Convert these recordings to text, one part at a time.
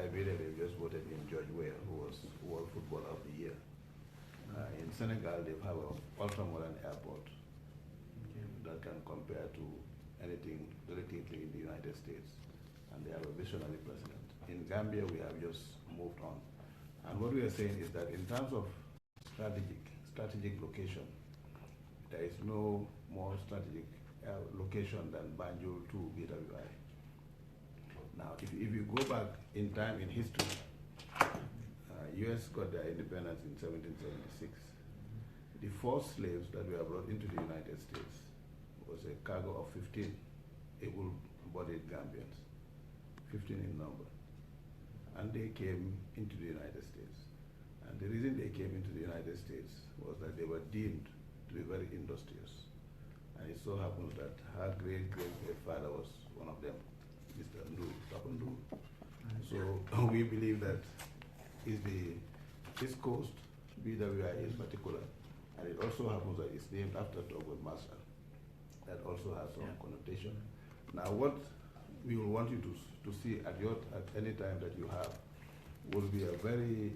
Liberia, they just voted in George Weah, who was World Footballer of the Year. In Senegal, they have an ultra-modern airport that can compare to anything relatively in the United States. And they have a visionary president. In Gambia, we have just moved on. And what we are saying is that in terms of strategic location, there is no more strategic location than Banjul to BWI. Now, if you go back in time in history, U.S. got their independence in 1776. The first slaves that were brought into the United States was a cargo of 15 able-bodied Gambians, 15 in number. And they came into the United States. And the reason they came into the United States was that they were deemed to be very industrious. And it so happens that her great-great-grandfather was one of them, Mr. Ndu, Tapandu. So we believe that is the East Coast, BWI in particular, and it also happens that it's named after Thurgood Marshall. That also has some connotation. Now what we will want you to see at any time that you have will be a very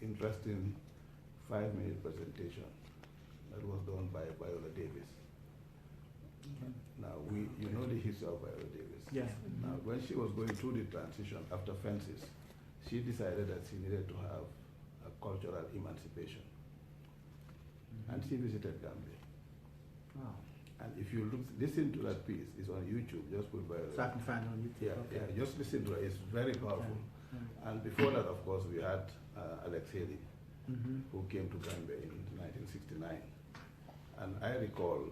interesting 5-minute presentation that was done by Viola Davis. Now, you know the history of Viola Davis. Yeah. Now, when she was going through the transition after Fences, she decided that she needed to have a cultural emancipation. And she visited Gambia. Wow. And if you listen to that piece, it's on YouTube, just put Viola. So I can find it on YouTube? Yeah, just listen to it, it's very powerful. And before that, of course, we had Alex Haley, who came to Gambia in 1969. And I recall,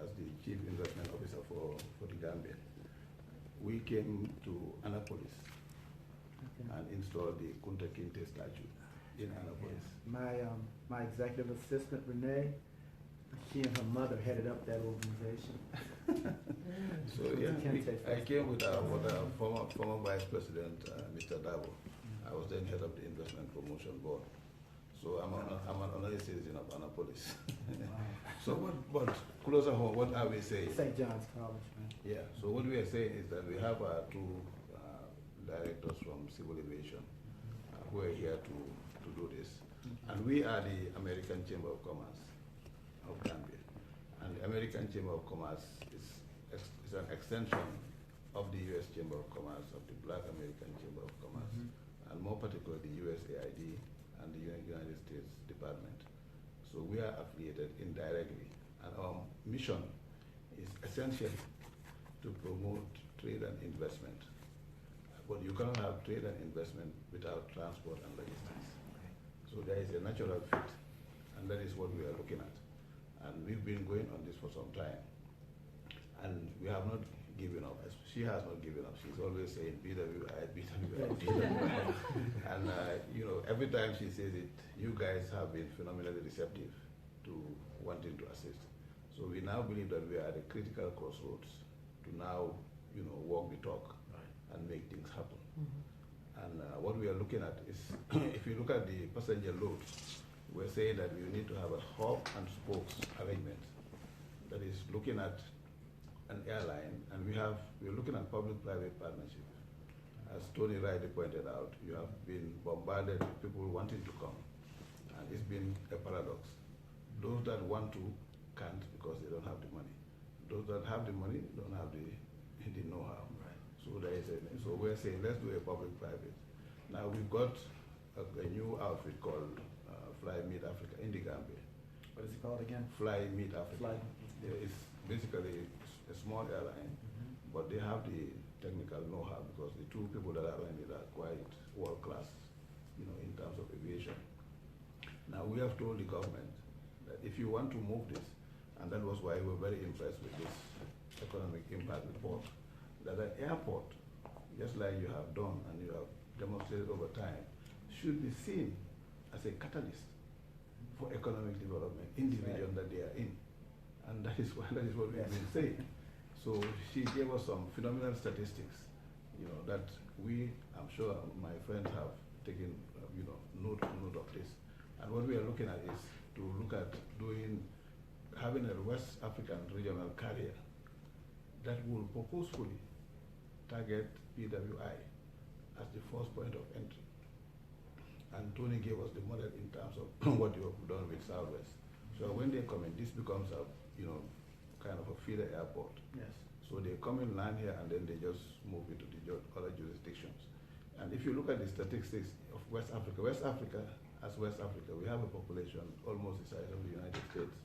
as the Chief Investment Officer for the Gambia, we came to Annapolis and installed the Kunta Kinte statue in Annapolis. My executive assistant, Renee, she and her mother headed up that organization. So yeah, I came with our former Vice President, Mr. Dabo. I was then head of the Investment Promotion Board. So I'm an honorary citizen of Annapolis. So but closer home, what are we saying? St. John's College, man. Yeah, so what we are saying is that we have two directors from Civil Aviation who are here to do this. And we are the American Chamber of Commerce of Gambia. And the American Chamber of Commerce is an extension of the U.S. Chamber of Commerce, of the Black American Chamber of Commerce, and more particularly the USAID and the United States Department. So we are affiliated indirectly, and our mission is essentially to promote trade and investment. But you cannot have trade and investment without transport and logistics. So there is a natural fit, and that is what we are looking at. And we've been going on this for some time, and we have not given up. She has not given up. She's always saying BWI, BWI, BWI. And every time she says it, you guys have been phenomenally receptive to wanting to assist. So we now believe that we are at a critical crossroads to now, walk the talk and make things happen. And what we are looking at is, if you look at the passenger load, we're saying that we need to have a hub and spokes arrangement that is looking at an airline, and we're looking at public-private partnership. As Tony rightly pointed out, you have been bombarded with people wanting to come, and it's been a paradox. Those that want to can't because they don't have the money. Those that have the money don't have the know-how. Right. So we're saying let's do a public-private. Now we've got a new outfit called Fly Meet Africa in the Gambia. What is it called again? Fly Meet Africa. Yeah, it's basically a small airline, but they have the technical know-how because the two people that are running it are quite world-class, in terms of aviation. Now we have told the government that if you want to move this, and that was why we're very impressed with this economic impact report, that an airport, just like you have done and you have demonstrated over time, should be seen as a catalyst for economic development in the region that they are in. And that is what we've been saying. So she gave us some phenomenal statistics, that I'm sure my friends have taken, note of this. And what we are looking at is to look at having a West African regional carrier that will purposefully target PWI as the first point of entry. And Tony gave us the model in terms of what you have done with Southwest. So when they come in, this becomes a, kind of a feeder airport. Yes. So they come in, land here, and then they just move into the other jurisdictions. And if you look at the statistics of West Africa, we have a population almost the size of the United States.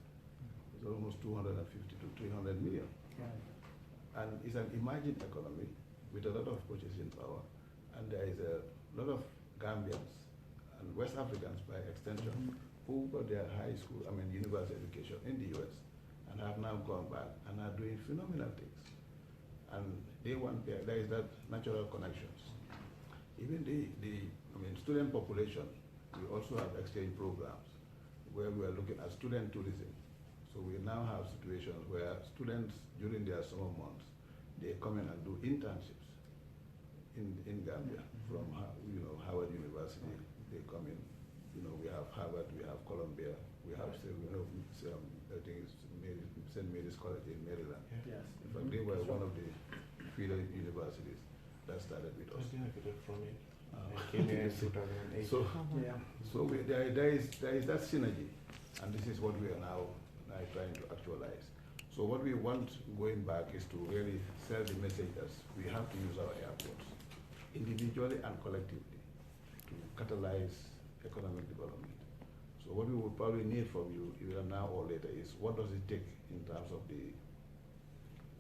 It's almost 250 to 300 million. Right. And it's an emerging economy with a lot of purchasing power. And there is a lot of Gambians and West Africans by extension who got their university education in the US and have now gone back and are doing phenomenal things. And there is that natural connections. Even student population, we also have exchange programs where we are looking at student tourism. So we now have situations where students during their summer months, they come in and do internships in Gambia from Howard University. They come in, we have Harvard, we have Columbia, we have I think it's St. Mary's College in Maryland. Yes. In fact, they were one of the feeder universities that started with us. I benefited from it. I came here in 2008. So, Yeah. so there is that synergy, and this is what we are now trying to actualize. So what we want going back is to really sell the message that we have to use our airports individually and collectively to catalyze economic development. So what we would probably need from you, either now or later, is what does it take in terms of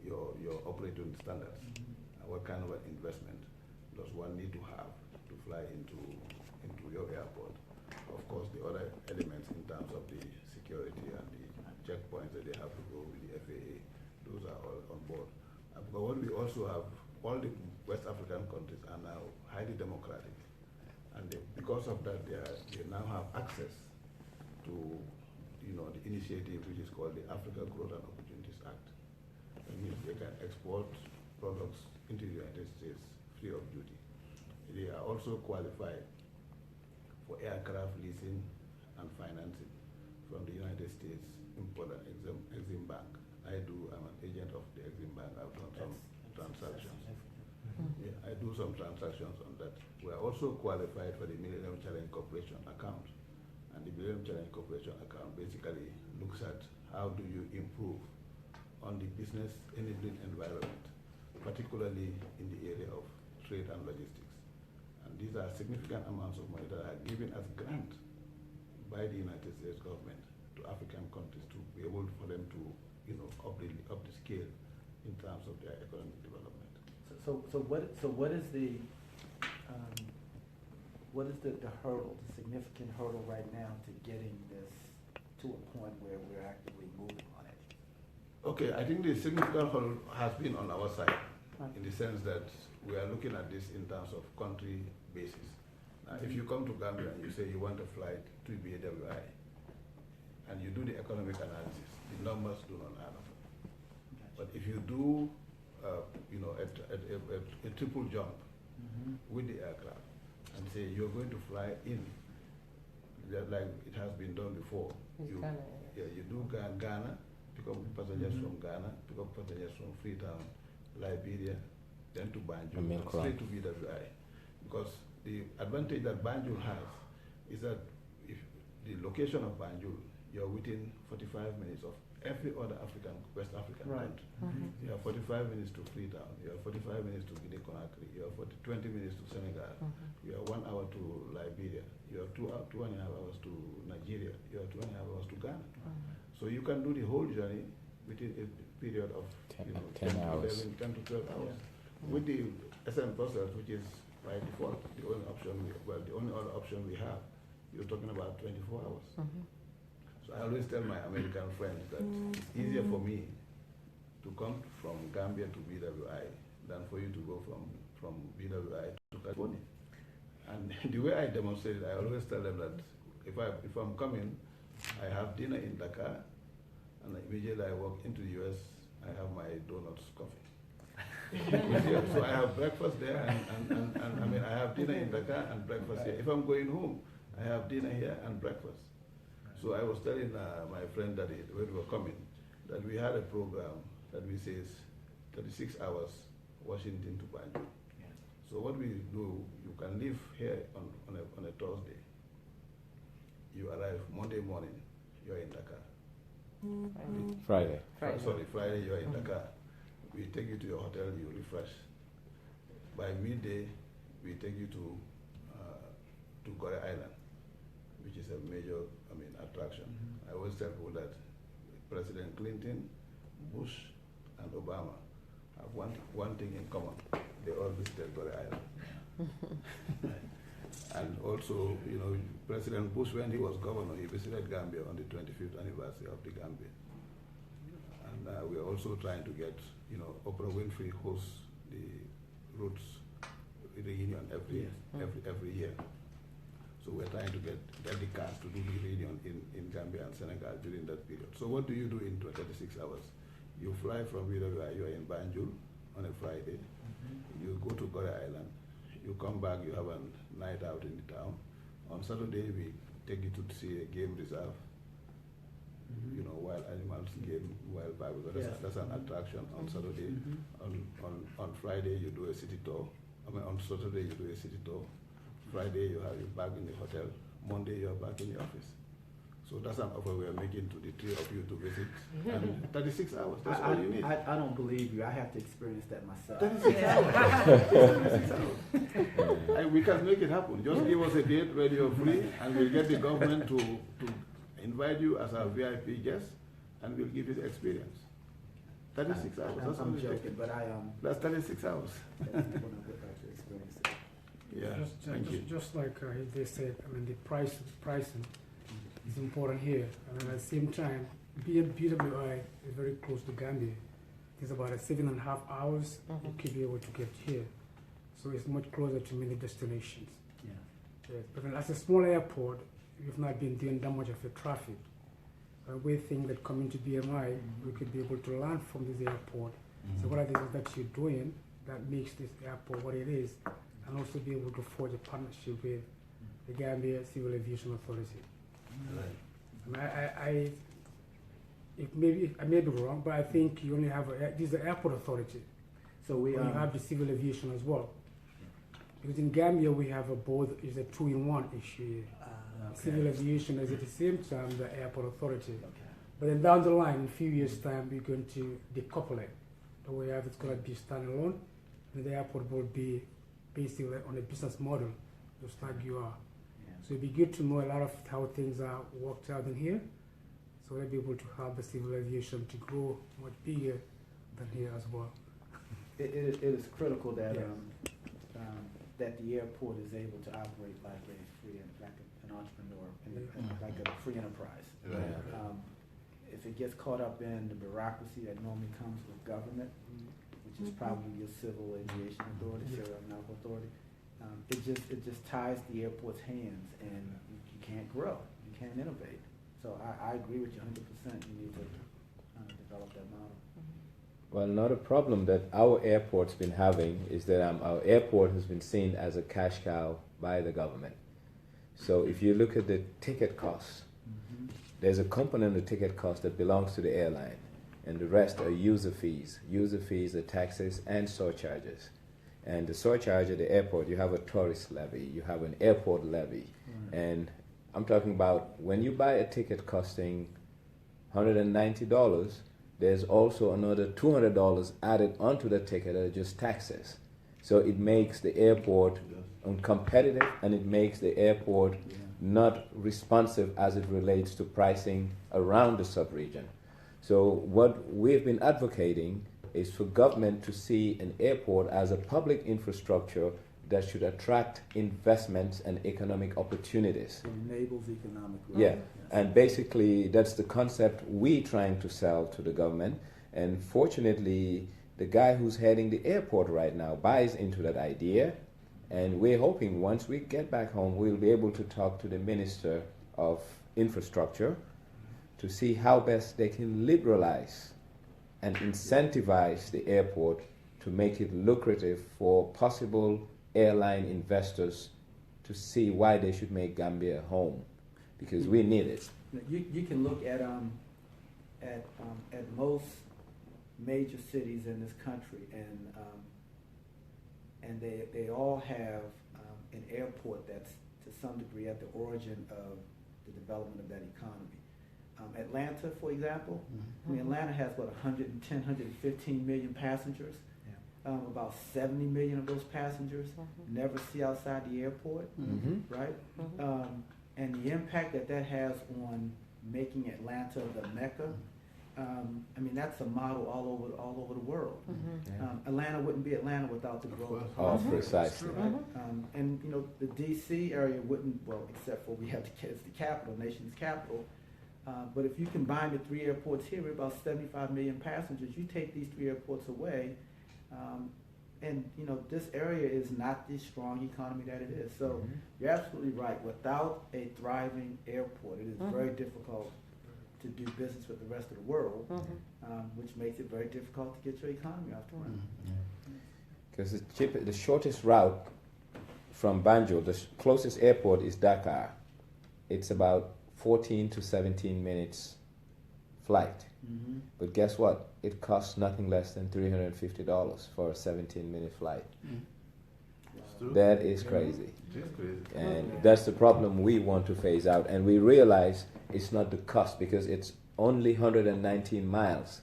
your operating standards? What kind of an investment does one need to have to fly into your airport? Of course, the other elements in terms of the security and the checkpoints that they have to go with the FAA, those are all on board. But what we also have, all the West African countries are now highly democratic. And because of that, they now have access to the initiative which is called the Africa Growth and Opportunities Act. That means they can export products into the United States free of duty. They are also qualified for aircraft leasing and financing from the United States Import and Exim Bank. I'm an agent of the Exim Bank. I've done some transactions. Yeah, I do some transactions on that. We are also qualified for the Millennium Challenge Corporation account. And the Millennium Challenge Corporation account basically looks at how do you improve on the business enabling environment, particularly in the area of trade and logistics. And these are significant amounts of money that are given as grant by the United States government to African countries to be able for them to up the scale in terms of their economic development. So what is the hurdle, the significant hurdle right now to getting this to a point where we're actively moving on it? Okay, I think the significant hurdle has been on our side, in the sense that we are looking at this in terms of country basis. Now, if you come to Gambia and you say you want a flight to BAWI, and you do the economic analysis, the numbers do not add up. But if you do, a triple jump with the aircraft and say you're going to fly in, like it has been done before. You do Ghana, pick up passengers from Ghana, pick up passengers from Freetown, Liberia, then to Banjul, and straight to BWI. Because the advantage that Banjul has is that if the location of Banjul, you're within 45 minutes of every other West African country. You have 45 minutes to Freetown, you have 45 minutes to Guinea-Conakry, you have 20 minutes to Senegal, you have 1 hour to Liberia, you have 2.5 hours to Nigeria, you have 2.5 hours to Ghana. So you can do the whole journey within a period of 10 to 12 hours. With the SM process, which is by default the only option, the only other option we have, you're talking about 24 hours. So I always tell my American friends that it's easier for me to come from Gambia to BWI than for you to go from BWI to California. And the way I demonstrate it, I always tell them that if I'm coming, I have dinner in Dakar, and immediately I walk into the US, I have my donuts coffee. So I have breakfast there, and I have dinner in Dakar and breakfast here. If I'm going home, I have dinner here and breakfast. So I was telling my friend that when we were coming, that we had a program that we says 36 hours Washington to Banjul. So what we do, you can leave here on a Thursday. You arrive Monday morning, you are in Dakar. Friday. Friday you are in Dakar. We take you to your hotel, you refresh. By midday, we take you to Gore Island, which is a major, attraction. I always tell people that President Clinton, Bush, and Obama have one thing in common. They all visited Gore Island. And also, President Bush, when he was governor, he visited Gambia on the 25th anniversary of the Gambia. And we are also trying to get, Oprah Winfrey hosts the Roots reunion every year. So we're trying to get the cast to do the reunion in Gambia and Senegal during that period. So what do you do in 36 hours? You fly from wherever you are in Banjul on a Friday. You go to Gore Island. You come back, you have a night out in the town. On Saturday, we take you to see a game reserve. Wild animals, wild park, because that's an attraction on Saturday. On Friday, you do a city tour. On Saturday, you do a city tour. Friday, you have you back in the hotel. Monday, you are back in the office. So that's an offer we are making to the three of you to visit. And 36 hours, that's all you need. I don't believe you. I have to experience that myself. 36 hours. 36 hours. And we can make it happen. Just give us a date where you're free, and we'll get the government to invite you as our VIP guest, and we'll give you the experience. 36 hours. That's I'm all it joking, takes. but That's 36 hours. I want to experience it. Yeah. Just like they said, the pricing is important here, and at the same time, BWI is very close to Gambia. It's about 7.5 hours you could be able to get here, so it's much closer to many destinations. Yeah. Yes, but as a small airport, we've not been doing that much of the traffic. We think that coming to BMI, we could be able to learn from this airport. So what are the things that you're doing that makes this airport what it is, and also be able to forge a partnership with the Gambia Civil Aviation Authority. Right. I may be wrong, but I think you only have this is the airport authority. So you have the civil aviation as well. Because in Gambia we have both is a 2-in-1 issue here. Civil aviation is at the same time the airport authority. But then down the line, in a few years' time, we're going to decouple it. The way it's going to be standalone, and the airport will be basically on a business model, just like you are. So it'd be good to know a lot of how things are worked out in here, so we'll be able to help the civil aviation to grow much bigger than here as well. It is critical that that the airport is able to operate like an entrepreneur, like a free enterprise. Right. If it gets caught up in the bureaucracy that normally comes with government, which is probably your civil aviation authority, civil aeronautical authority, it just ties the airport's hands, and you can't grow, you can't innovate. So I agree with you 100%. You need to develop that model. Well, another problem that our airport's been having is that our airport has been seen as a cash cow by the government. So if you look at the ticket costs, there's a component of the ticket cost that belongs to the airline, and the rest are user fees. User fees are taxes and surcharges. And the surcharge at the airport, you have a tourist levy, you have an airport levy. And I'm talking about when you buy a ticket costing $190, there's also another $200 added onto the ticket that are just taxes. So it makes the airport uncompetitive, and it makes the airport not responsive as it relates to pricing around the sub-region. So what we've been advocating is for government to see an airport as a public infrastructure that should attract investments and economic opportunities. It enables economic growth. Yeah, Yes. and basically that's the concept we're trying to sell to the government. And fortunately, the guy who's heading the airport right now buys into that idea. And we're hoping once we get back home, we'll be able to talk to the Minister of Infrastructure to see how best they can liberalize and incentivize the airport to make it lucrative for possible airline investors to see why they should make Gambia a home, because we need it. You can look at most major cities in this country, and and they all have an airport that's to some degree at the origin of the development of that economy. Atlanta, for example, I mean, Atlanta has, what, 110, 115 million passengers. Yeah. About 70 million of those passengers never see outside the airport, right? And the impact that has on making Atlanta the Mecca, I mean, that's a model all over the world. Atlanta wouldn't be Atlanta without the growth. Oh, precisely. Right? And you know, the D.C. area wouldn't, well, except for we have it's the capital, nation's capital. But if you combine the 3 airports here, we're about 75 million passengers. You take these 3 airports away, and you know, this area is not the strong economy that it is. So you're absolutely right. Without a thriving airport, it is very difficult to do business with the rest of the world, which makes it very difficult to get your economy off the ground. Because the shortest route from Banjul, the closest airport is Dakar. It's about 14 to 17 minutes flight. But guess what? It costs nothing less than $350 for a 17-minute flight. That is crazy. It's crazy. And that's the problem we want to phase out. And we realize it's not the cost because it's only 119 miles.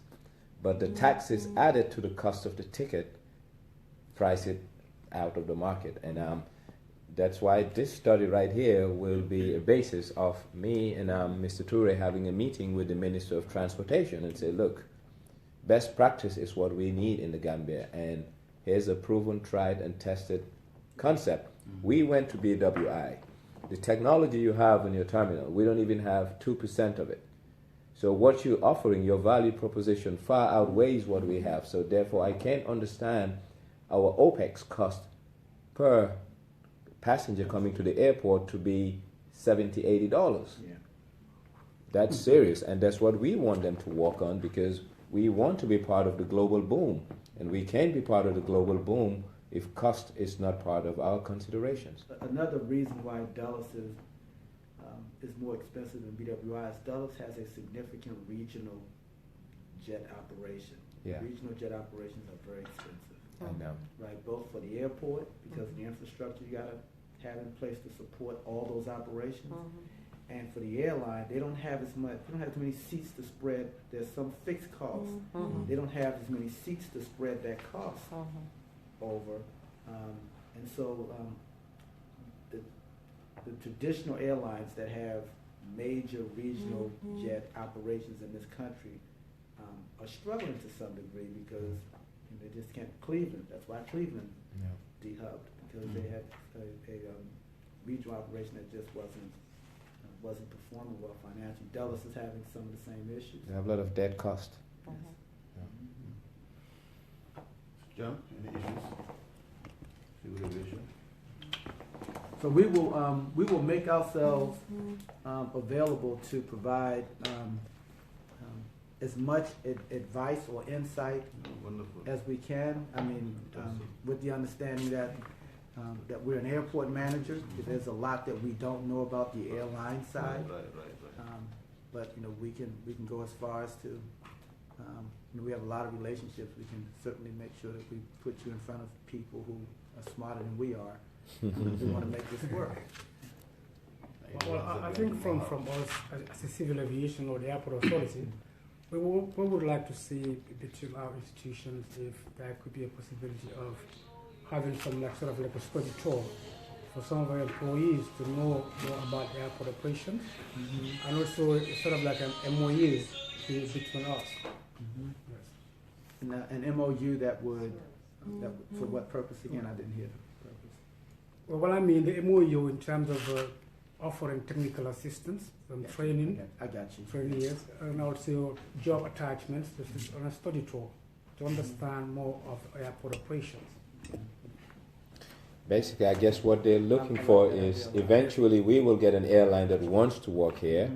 But the taxes added to the cost of the ticket price it out of the market. And that's why this study right here will be a basis of me and Mr. Toure having a meeting with the Minister of Transportation and say, look, best practice is what we need in the Gambia. And here's a proven, tried, and tested concept. We went to BWI. The technology you have in your terminal, we don't even have 2% of it. So what you're offering, your value proposition far outweighs what we have. So therefore, I can't understand our OPEX cost per passenger coming to the airport to be $70, $80. Yeah. That's serious, and that's what we want them to work on because we want to be part of the global boom, and we can't be part of the global boom if cost is not part of our considerations. Another reason why Dulles is more expensive than BWI is Dulles has a significant regional jet operation. Yeah. Regional jet operations are very expensive. I know. Right, both for the airport, because of the infrastructure you gotta have in place to support all those operations. And for the airline, they don't have as many seats to spread. There's some fixed costs. They don't have as many seats to spread that cost over. And so the traditional airlines that have major regional jet operations in this country are struggling to some degree because they just can't. Cleveland, that's why Cleveland dehubbed, because they had a regional operation that just wasn't performing well financially. Dulles is having some of the same issues. They have a lot of dead cost. John, any issues? Civil aviation? So we will make ourselves available to provide as much advice or insight as we can. I mean, with the understanding that that we're an airport manager, there's a lot that we don't know about the airline side. Right. But you know, we can go as far as to, you know, we have a lot of relationships. We can certainly make sure that we put you in front of people who are smarter than we are. We want to make this work. Well, I think from us as a civil aviation or the airport authority, we would like to see between our institutions if there could be a possibility of having some sort of like a study tour for some of our employees to know more about airport operations, and also sort of like an MOU between us. And an MOU that would for what purpose again? I didn't hear the purpose. Well, what I mean, the MOU in terms of offering technical assistance, training. I got you. Training, yes, and also job attachments. This is on a study tour to understand more of airport operations. Basically, I guess what they're looking for is eventually we will get an airline that wants to work here,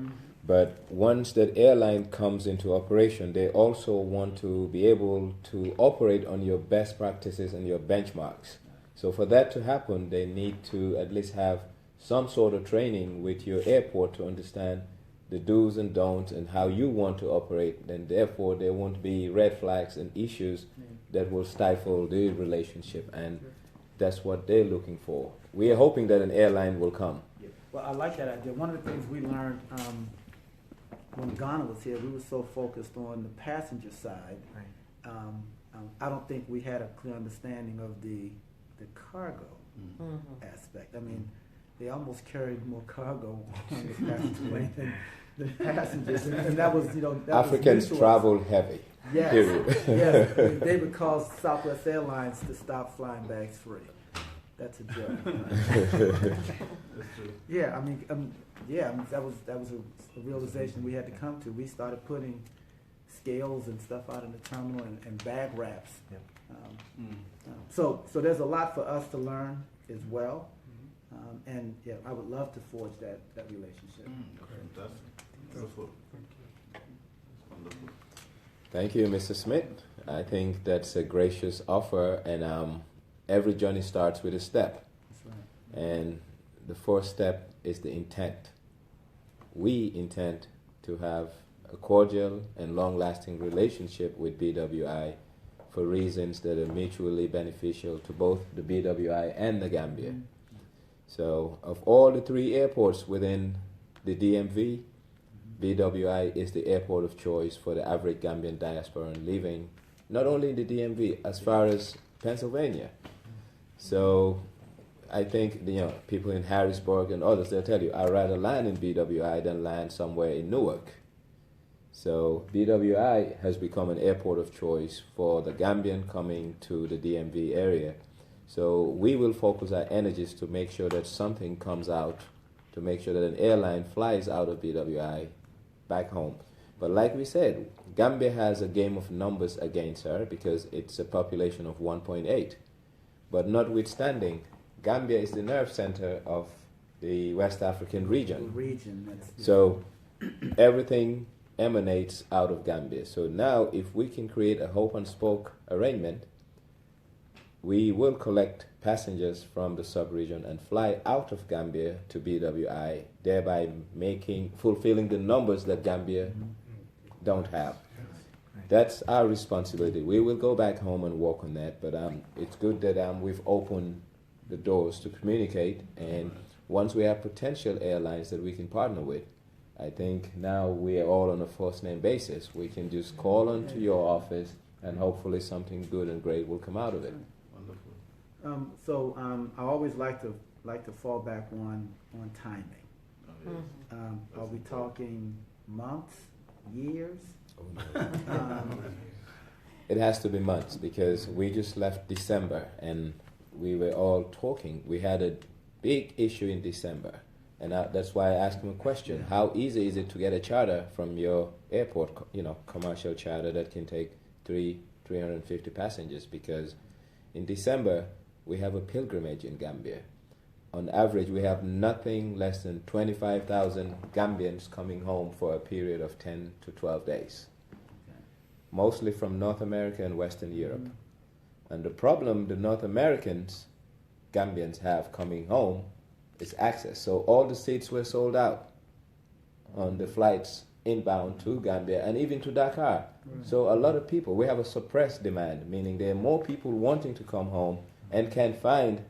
but once that airline comes into operation, they also want to be able to operate on your best practices and your benchmarks. So for that to happen, they need to at least have some sort of training with your airport to understand the do's and don'ts and how you want to operate. Then therefore there won't be red flags and issues that will stifle the relationship. And that's what they're looking for. We are hoping that an airline will come. Yeah. Well, I like that idea. One of the things we learned when Ghana was here, we were so focused on the passenger side. Right. I don't think we had a clear understanding of the cargo aspect. I mean, they almost carried more cargo on the passenger plane than passengers, and that was, that Africans was new to travel us. heavy. Yes, Period. yes. I mean, they would call Southwest Airlines to stop flying bags free. That's a joke. Yeah, I mean, that was a realization we had to come to. We started putting scales and stuff out in the terminal and bag wraps. Yep. So there's a lot for us to learn as well, and yeah, I would love to forge that relationship. Fantastic. Wonderful. Wonderful. Thank you, Mr. Smith. I think that's a gracious offer, and every journey starts with a step. That's right. And the first step is the intent. We intend to have a cordial and long-lasting relationship with BWI for reasons that are mutually beneficial to both the BWI and the Gambia. So, of all the 3 airports within the DMV, BWI is the airport of choice for the average Gambian diaspora living not only in the DMV, as far as Pennsylvania. So I think people in Harrisburg and others, they'll tell you, I'd rather land in BWI than land somewhere in Newark. So BWI has become an airport of choice for the Gambian coming to the DMV area. So we will focus our energies to make sure that something comes out, to make sure that an airline flies out of BWI back home. But like we said, Gambia has a game of numbers against her because it's a population of 1.8. But notwithstanding, Gambia is the nerve center of the West African region. So everything emanates out of Gambia. So now if we can create a hub and spoke arrangement, we will collect passengers from the sub-region and fly out of Gambia to BWI, thereby fulfilling the numbers that Gambia don't have. That's our responsibility. We will go back home and work on that, but it's good that we've opened the doors to communicate, and once we have potential airlines that we can partner with, I think now we are all on a first-name basis. We can just call onto your office, and hopefully something good and great will come out of it. So I always like to fall back on timing. Are we talking months, years? It has to be months because we just left December and we were all talking. We had a big issue in December, and that's why I asked him a question: how easy is it to get a charter from your airport? Commercial charter that can take 350 passengers, because in December we have a pilgrimage in Gambia. On average, we have nothing less than 25,000 Gambians coming home for a period of 10 to 12 days, mostly from North America and Western Europe. And the problem the North Americans, Gambians, have coming home is access. So all the seats were sold out on the flights inbound to Gambia and even to Dakar. So a lot of people, we have a suppressed demand, meaning there are more people wanting to come home and can't find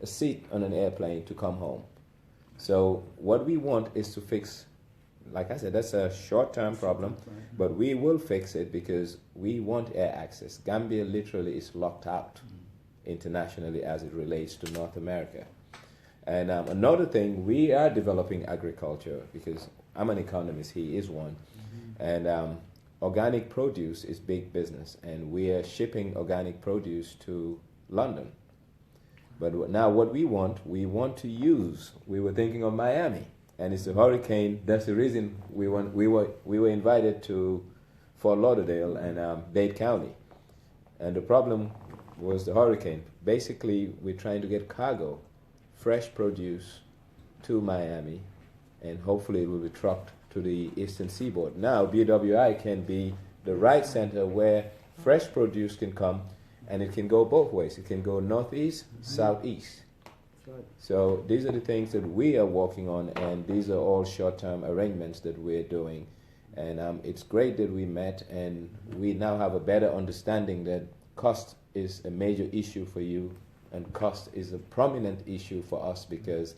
a seat on an airplane to come home. So what we want is to fix, like I said, that's a short-term problem, but we will fix it because we want air access. Gambia literally is locked out internationally as it relates to North America. And another thing, we are developing agriculture because I'm an economist, he is one. And organic produce is big business, and we are shipping organic produce to London. But now what we want to use, we were thinking of Miami, and it's a hurricane. That's the reason we were invited to Fort Lauderdale and Dade County. And the problem was the hurricane. Basically, we're trying to get cargo, fresh produce to Miami, and hopefully it will be trucked to the eastern seaboard. Now, BWI can be the right center where fresh produce can come, and it can go both ways. It can go northeast, southeast. Right. So these are the things that we are working on, and these are all short-term arrangements that we're doing. And it's great that we met, and we now have a better understanding that cost is a major issue for you and cost is a prominent issue for us because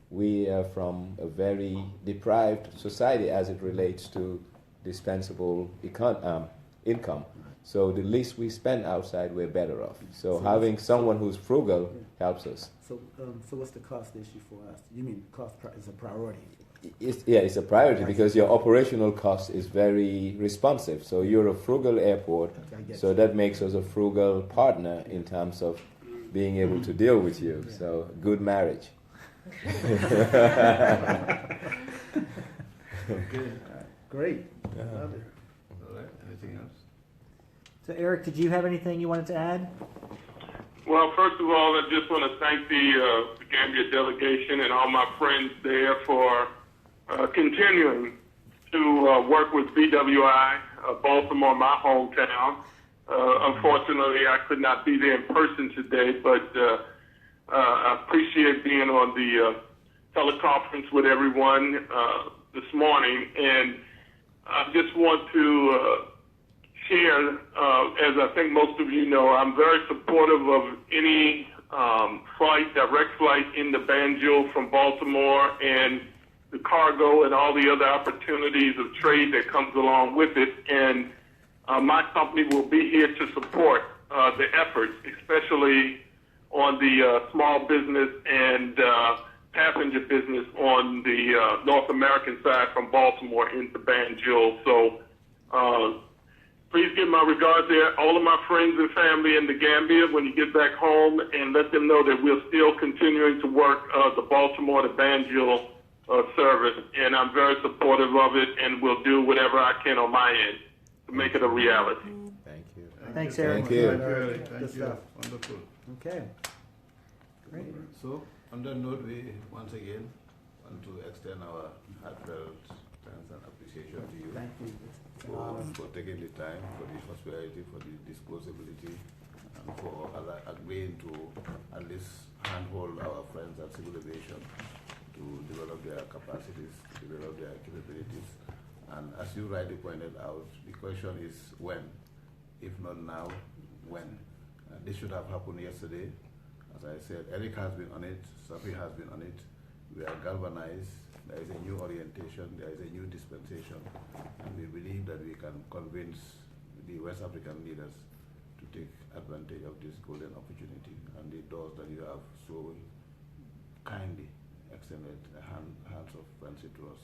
we are from a very deprived society as it relates to dispensable income. So the least we spend outside, we're better off. So having someone who's frugal helps us. So what's the cost issue for us? You mean cost is a priority? It's a priority because your operational cost is very responsive. So you're a frugal airport, so that makes us a frugal partner in terms of being able to deal with you. So good marriage. Okay. Great. Love it. All right. Anything else? So, Eric, did you have anything you wanted to add? Well, first of all, I just want to thank the Gambia delegation and all my friends there for continuing to work with BWI, Baltimore, my hometown. Unfortunately, I could not be there in person today, but I appreciate being on the teleconference with everyone this morning. And I just want to share, as I think most of you know, I'm very supportive of any direct flight into Banjul from Baltimore and the cargo and all the other opportunities of trade that comes along with it. And my company will be here to support the efforts, especially on the small business and passenger business on the North American side from Baltimore into Banjul. So please give my regards there, all of my friends and family in the Gambia when you get back home, and let them know that we're still continuing to work the Baltimore to Banjul service, and I'm very supportive of it, and will do whatever I can on my end to make it a reality. Thank you. Thanks, Eric. Thank you. Thank you. Wonderful. Okay. Great. So, on that note, we once again want to extend our heartfelt thanks and appreciation to you Thank you. for taking the time, for the hospitality, for the disposability, and for agreeing to at least handhold our friends at Civil Aviation to develop their capacities, to develop their capabilities. And as you rightly pointed out, the question is when. If not now, when? This should have happened yesterday. As I said, Eric has been on it, Safi has been on it. We are galvanized. There is a new orientation, there is a new dispensation, and we believe that we can convince the West African leaders to take advantage of this golden opportunity and the doors that you have so kindly extended hands of friendship to us.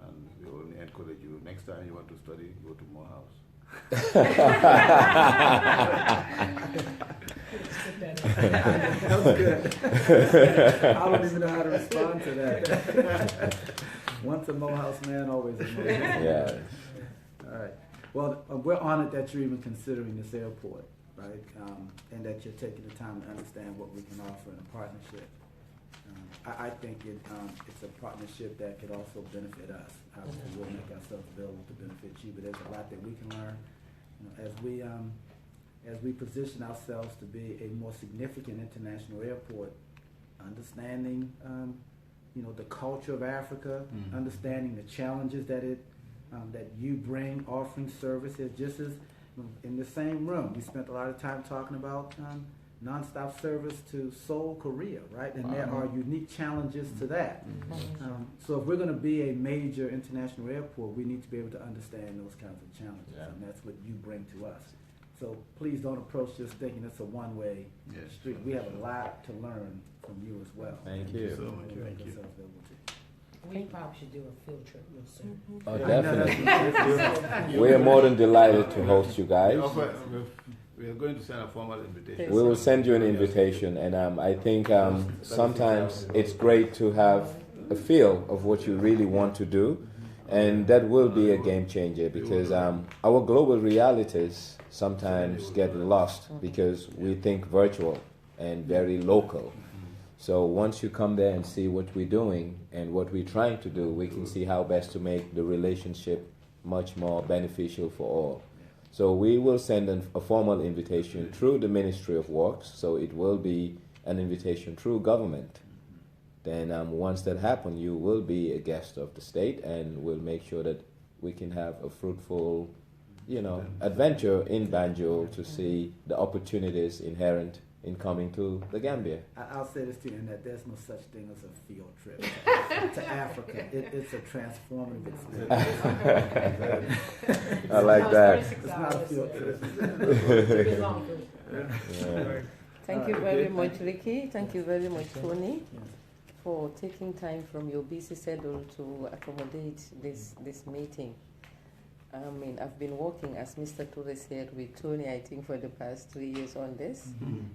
And we only encourage you, next time you want to study, go to Morehouse. That was good. I don't even know how to respond to that. Once a Morehouse man, always a Morehouse man. Yeah. All right. Well, we're honored that you're even considering this airport, right? And that you're taking the time to understand what we can offer in a partnership. I think it's a partnership that could also benefit us. Obviously, we'll make ourselves available to benefit you, but there's a lot that we can learn. As we position ourselves to be a more significant international airport, understanding the culture of Africa, understanding the challenges that you bring, offering services. Just as in the same room, we spent a lot of time talking about nonstop service to Seoul, Korea, right? And there are unique challenges to that. So if we're going to be a major international airport, we need to be able to understand those kinds of challenges, and that's what you bring to us. So please don't approach this thinking it's a one-way street. We have a lot to learn from you as well. Thank you. So much. We'll make Thank you. ourselves available to you. We probably should do a field trip real soon. Oh, definitely. We are more than delighted to host you guys. We are going to send a formal invitation. We will send you an invitation, and I think sometimes it's great to have a feel of what you really want to do, and that will be a game changer because our global realities sometimes get lost because we think virtual and very local. So once you come there and see what we're doing and what we're trying to do, we can see how best to make the relationship much more beneficial for all. So we will send a formal invitation through the Ministry of Works, so it will be an invitation through government. Then once that happens, you will be a guest of the state, and we'll make sure that we can have a fruitful, adventure in Banjul to see the opportunities inherent in coming to the Gambia. I'll say this to you, in that there's no such thing as a field trip to Africa. It's a transformative experience. I like that. It's not a field trip. Thank you very much, Ricky. Thank you very much, Tony, for taking time from your busy schedule to accommodate this meeting. I mean, I've been working, as Mr. Toure said, with Tony, I think, for the past 3 years on this.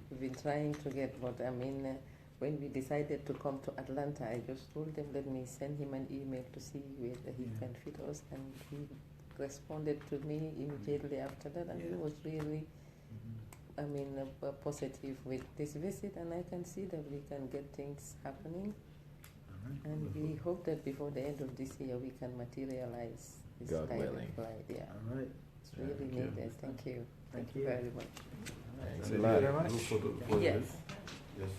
We've been trying to get when we decided to come to Atlanta, I just told them, let me send him an email to see whether he can fit us, and he responded to me immediately after that, and he was really, positive with this visit, and I can see that we can get things happening. And we hope that before the end of this year, we can materialize this God direct willing. flight. Yeah. All right. It's really needed. Thank you. Thank you very much. Thanks a Thank you lot. very much. Look for the- Yes. Yes.